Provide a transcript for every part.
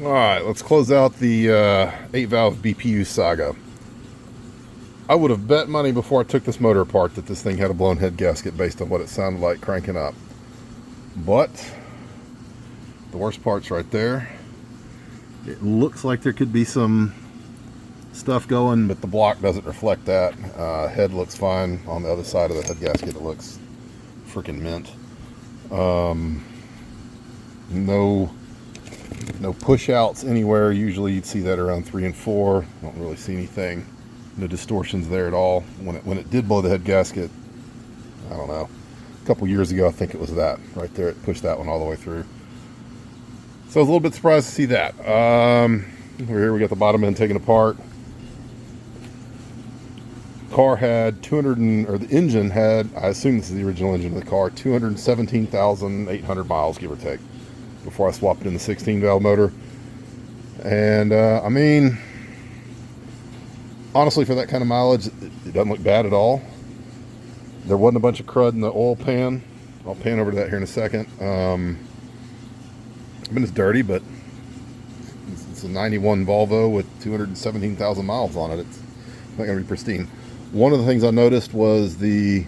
Alright, let's close out the 8-valve BPU saga. I would have bet money before I took this motor apart that this thing had a blown head gasket based on what it sounded like cranking up. But the worst part's right there. It looks like there could be some stuff going, but the block doesn't reflect that. Head looks fine. On the other side of the head gasket, it looks freaking mint. No push outs anywhere. Usually you'd see that around 3 and 4. Don't really see anything. No distortions there at all. When it did blow the head gasket, I don't know, a couple years ago, I think it was that right there. It pushed that one all the way through. So I was a little bit surprised to see that. Over here we got the bottom end taken apart. Car had the engine had, I assume this is the original engine of the car, 217,800 miles, give or take, before I swapped it in the 16-valve motor. And I mean, honestly, for that kind of mileage, it doesn't look bad at all. There wasn't a bunch of crud in the oil pan. I'll pan over to that here in a second. I mean, it's dirty, but it's a 91 Volvo with 217,000 miles on it. It's not going to be pristine. One of the things I noticed was the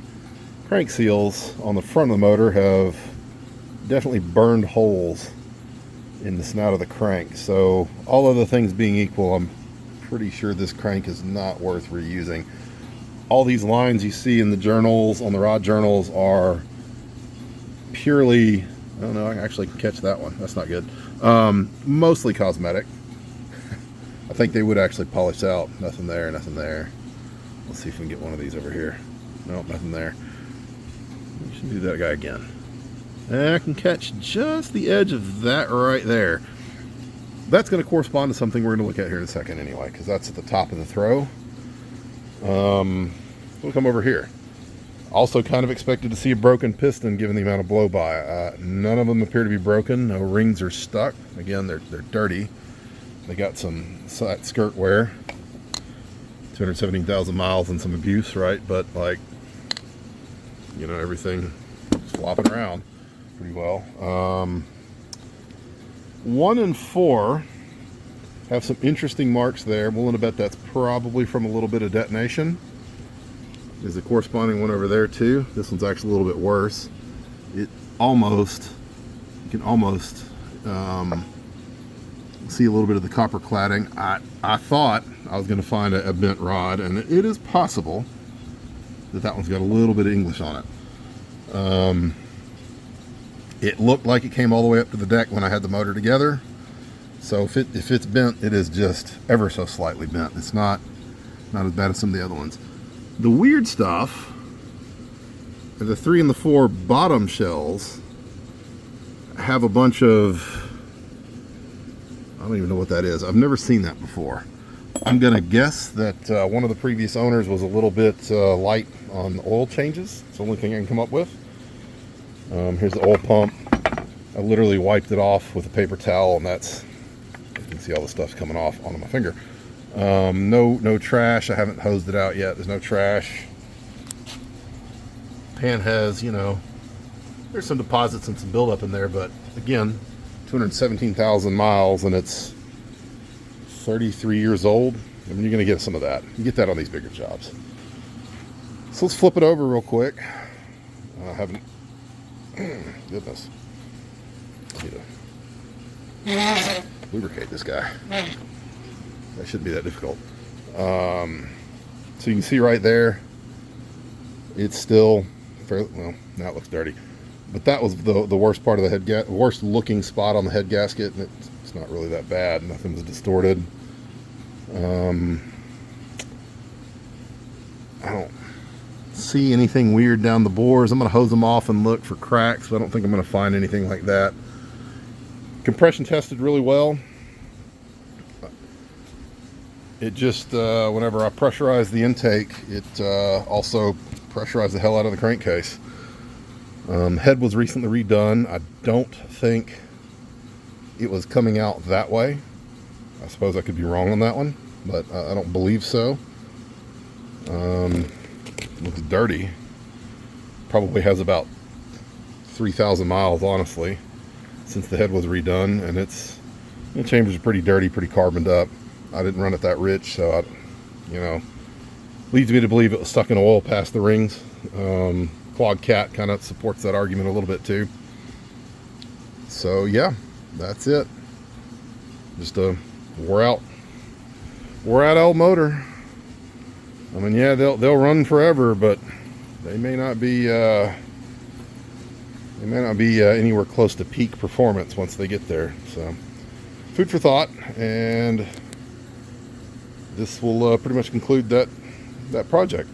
crank seals on the front of the motor have definitely burned holes in the snout of the crank. So all other things being equal, I'm pretty sure this crank is not worth reusing. All these lines you see in the journals, on the rod journals, are purely, I don't know, I actually can catch that one. That's not good. Mostly cosmetic. I think they would actually polish out. Nothing there, nothing there. Let's see if we can get one of these over here. Nope, nothing there. We should do that guy again. And I can catch just the edge of that right there. That's going to correspond to something we're going to look at here in a second anyway, because that's at the top of the throw. We'll come over here. Also kind of expected to see a broken piston given the amount of blow-by. None of them appear to be broken. No rings are stuck. Again, they're dirty. They got some side skirt wear. 217,000 miles and some abuse, right? But like, you know, everything flopping around pretty well. 1 and 4 have some interesting marks there. I'm willing to bet that's probably from a little bit of detonation. There's a corresponding one over there too. This one's actually a little bit worse. You can almost see a little bit of the copper cladding. I thought I was going to find a bent rod, and it is possible that one's got a little bit of English on it. It looked like it came all the way up to the deck when I had the motor together. So if it's bent, it is just ever so slightly bent. It's not as bad as some of the other ones. The weird stuff are the 3 and the 4 bottom shells have a bunch of, I don't even know what that is. I've never seen that before. I'm gonna guess that one of the previous owners was a little bit light on oil changes. It's the only thing I can come up with. Here's the oil pump. I literally wiped it off with a paper towel, and that's, you can see all the stuff's coming off onto my finger. No trash. I haven't hosed it out yet. There's no trash. Pan has, you know, there's some deposits and some buildup in there, but again, 217,000 miles, and it's 33 years old. I mean, you're going to get some of that. You get that on these bigger jobs. So let's flip it over real quick. I haven't, goodness. I need to lubricate this guy. That shouldn't be that difficult. So you can see right there, it's still fairly, well, now it looks dirty. But that was the worst part of the worst looking spot on the head gasket, and it's not really that bad. Nothing's distorted. I don't see anything weird down the bores. I'm going to hose them off and look for cracks, but I don't think I'm going to find anything like that. Compression tested really well. It just, whenever I pressurize the intake, it also pressurized the hell out of the crankcase. Head was recently redone. I don't think it was coming out that way. I suppose I could be wrong on that one, but I don't believe so. Looks dirty. Probably has about 3,000 miles, honestly, since the head was redone, and it's The chambers are pretty dirty, pretty carboned up. I didn't run it that rich, so leads me to believe it was stuck in oil past the rings. Clogged cat kind of supports that argument a little bit too. So yeah, that's it. Just a wore out old motor. I mean, yeah, they'll run forever, but they may not be anywhere close to peak performance once they get there. So food for thought, and this will pretty much conclude that project.